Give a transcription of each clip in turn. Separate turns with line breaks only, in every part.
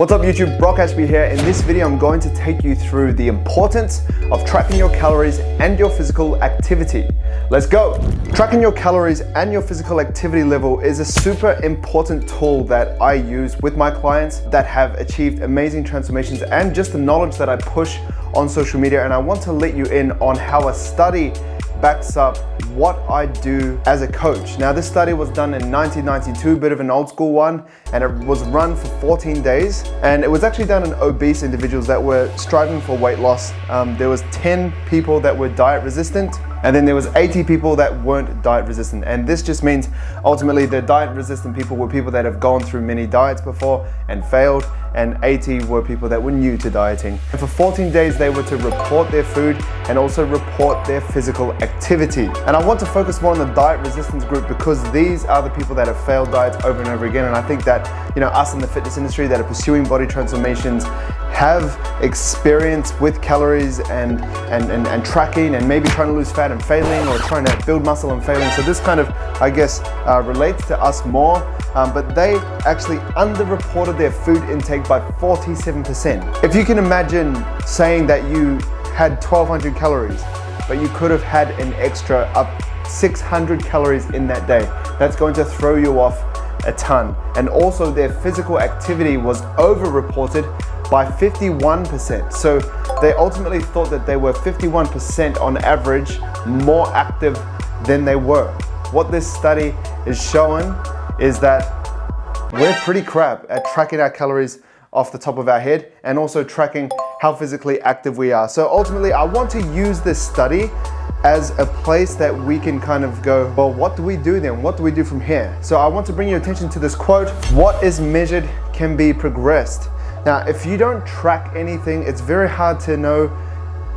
What's up YouTube, Brock Ashby here. In this video I'm going to take you through the importance of tracking your calories and your physical activity. Let's go! Tracking your calories and your physical activity level is a super important tool that I use with my clients that have achieved amazing transformations and just the knowledge that I push on social media. And I want to let you in on how a study backs up what I do as a coach. Now this study was done in 1992, a bit of an old school one, and it was run for 14 days. And it was actually done on obese individuals that were striving for weight loss. There was 10 people that were diet resistant, and then there was 80 people that weren't diet resistant. And this just means ultimately the diet resistant people were people that have gone through many diets before and failed, and 80 were people that were new to dieting. And for 14 days they were to report their food and also report their physical activity. And I want to focus more on the diet resistance group because these are the people that have failed diets over and over again. And I think that, you know, us in the fitness industry that are pursuing body transformations have experience with calories and tracking and maybe trying to lose fat and failing, or trying to build muscle and failing. So this kind of, I guess, relates to us more, but they actually underreported their food intake by 47%. If you can imagine saying that you had 1200 calories, but you could have had an extra up 600 calories in that day, that's going to throw you off a ton. And also their physical activity was over-reported by 51%. So they ultimately thought that they were 51% on average more active than they were. What this study is showing is that we're pretty crap at tracking our calories off the top of our head and also tracking how physically active we are. So ultimately I want to use this study as a place that we can kind of go, well, what do we do then? What do we do from here? So I want to bring your attention to this quote: "What is measured can be progressed." Now, if you don't track anything, it's very hard to know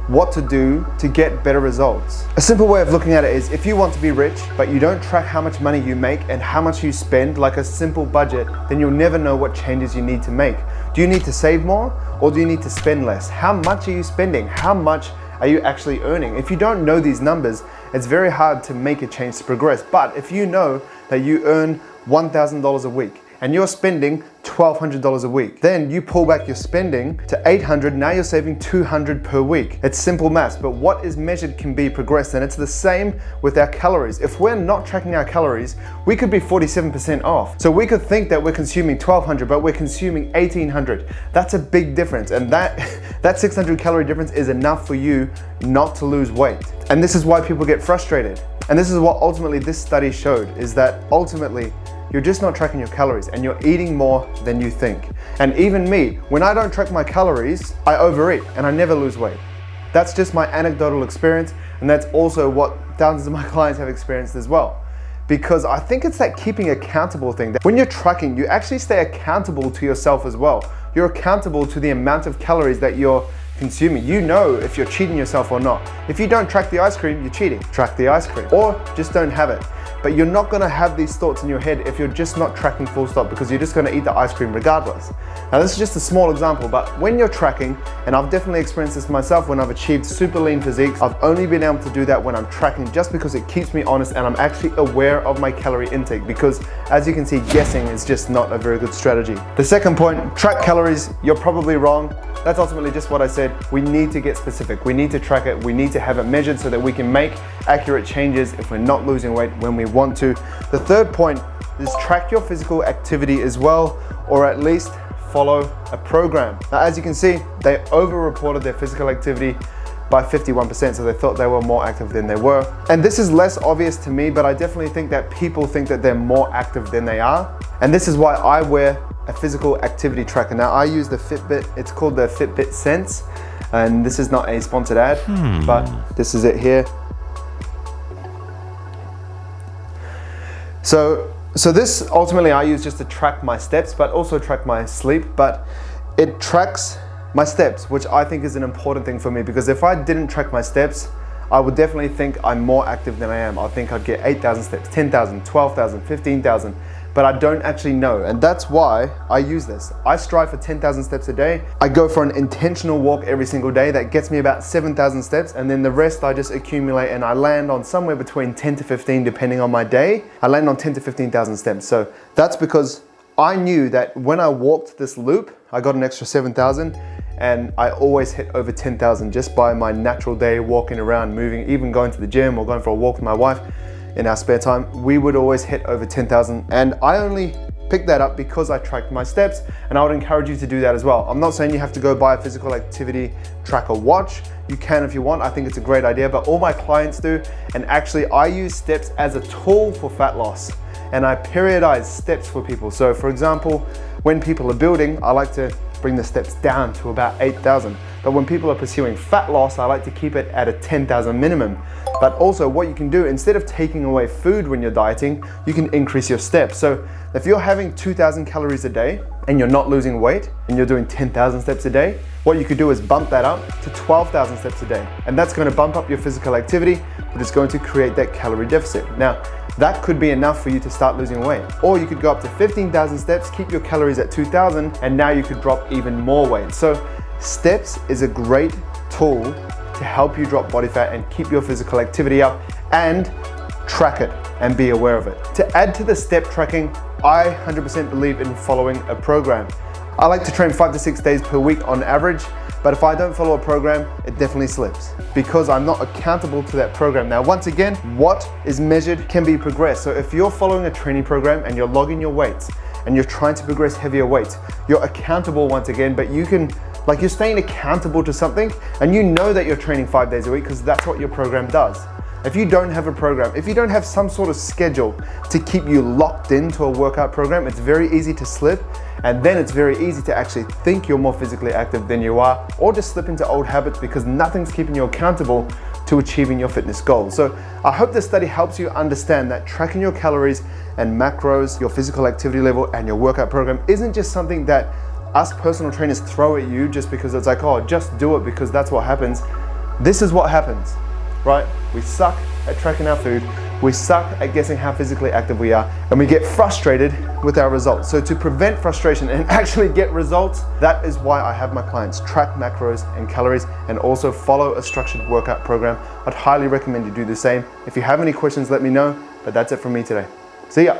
what to do to get better results. A simple way of looking at it is, if you want to be rich, but you don't track how much money you make and how much you spend, like a simple budget, then you'll never know what changes you need to make. Do you need to save more, or do you need to spend less? How much are you spending? How much are you actually earning? If you don't know these numbers, it's very hard to make a change to progress. But if you know that you earn $1,000 a week and you're spending $1,200 a week, then you pull back your spending to $800, now you're saving $200 per week. It's simple maths, but what is measured can be progressed, and it's the same with our calories. If we're not tracking our calories, we could be 47% off. So we could think that we're consuming 1,200, but we're consuming 1,800. That's a big difference, and that 600 calorie difference is enough for you not to lose weight. And this is why people get frustrated. And this is what ultimately this study showed, is that ultimately you're just not tracking your calories and you're eating more than you think. And even me, when I don't track my calories, I overeat and I never lose weight. That's just my anecdotal experience, and that's also what thousands of my clients have experienced as well. Because I think it's that keeping accountable thing, that when you're tracking, you actually stay accountable to yourself as well. You're accountable to the amount of calories that you're consuming. You know if you're cheating yourself or not. If you don't track the ice cream, you're cheating. Track the ice cream, or just don't have it. But you're not gonna have these thoughts in your head if you're just not tracking full stop, because you're just gonna eat the ice cream regardless. Now this is just a small example, but when you're tracking, and I've definitely experienced this myself when I've achieved super lean physiques, I've only been able to do that when I'm tracking, just because it keeps me honest and I'm actually aware of my calorie intake, because as you can see, guessing is just not a very good strategy. The second point, track calories, you're probably wrong. That's ultimately just what I said. We need to get specific. We need to track it. We need to have it measured so that we can make accurate changes if we're not losing weight when we want to. The third point is track your physical activity as well, or at least follow a program. Now, as you can see, they over-reported their physical activity by 51%, so they thought they were more active than they were. And this is less obvious to me, but I definitely think that people think that they're more active than they are. And this is why I wear a physical activity tracker. Now I use the Fitbit, it's called the Fitbit Sense, and this is not a sponsored ad, but this is it here. So this ultimately I use just to track my steps, but also track my sleep, but it tracks my steps, which I think is an important thing for me, because if I didn't track my steps, I would definitely think I'm more active than I am. I think I'd get 8,000 steps, 10,000, 12,000, 15,000. But I don't actually know, and that's why I use this. I strive for 10,000 steps a day. I go for an intentional walk every single day that gets me about 7,000 steps, and then the rest I just accumulate, and I land on somewhere between 10 to 15 depending on my day. I land on 10 to 15,000 steps. So that's because I knew that when I walked this loop, I got an extra 7,000, and I always hit over 10,000 just by my natural day walking around, moving, even going to the gym or going for a walk with my wife in our spare time. We would always hit over 10,000, and I only picked that up because I tracked my steps, and I would encourage you to do that as well. I'm not saying you have to go buy a physical activity tracker watch. You can if you want. I think it's a great idea, but all my clients do, and actually I use steps as a tool for fat loss, and I periodize steps for people. So for example, when people are building, I like to bring the steps down to about 8,000. But when people are pursuing fat loss, I like to keep it at a 10,000 minimum. But also what you can do, instead of taking away food when you're dieting, you can increase your steps. So if you're having 2,000 calories a day and you're not losing weight and you're doing 10,000 steps a day, what you could do is bump that up to 12,000 steps a day. And that's going to bump up your physical activity, but it's going to create that calorie deficit. Now, that could be enough for you to start losing weight. Or you could go up to 15,000 steps, keep your calories at 2,000, and now you could drop even more weight. So steps is a great tool to help you drop body fat and keep your physical activity up, and track it and be aware of it. To add to the step tracking, I 100% believe in following a program. I like to train 5 to 6 days per week on average, but if I don't follow a program, it definitely slips because I'm not accountable to that program. Now, once again, what is measured can be progressed. So if you're following a training program and you're logging your weights and you're trying to progress heavier weights, you're accountable once again, but you can, you're staying accountable to something, and you know that you're training 5 days a week because that's what your program does. If you don't have a program, if you don't have some sort of schedule to keep you locked into a workout program, it's very easy to slip, and then it's very easy to actually think you're more physically active than you are, or just slip into old habits because nothing's keeping you accountable to achieving your fitness goals. So I hope this study helps you understand that tracking your calories and macros, your physical activity level, and your workout program isn't just something that us personal trainers throw at you just because it's like, oh, just do it because that's what happens. This is what happens. Right? We suck at tracking our food, we suck at guessing how physically active we are, and we get frustrated with our results. So to prevent frustration and actually get results, that is why I have my clients track macros and calories and also follow a structured workout program. I'd highly recommend you do the same. If you have any questions, let me know, but that's it from me today. See ya.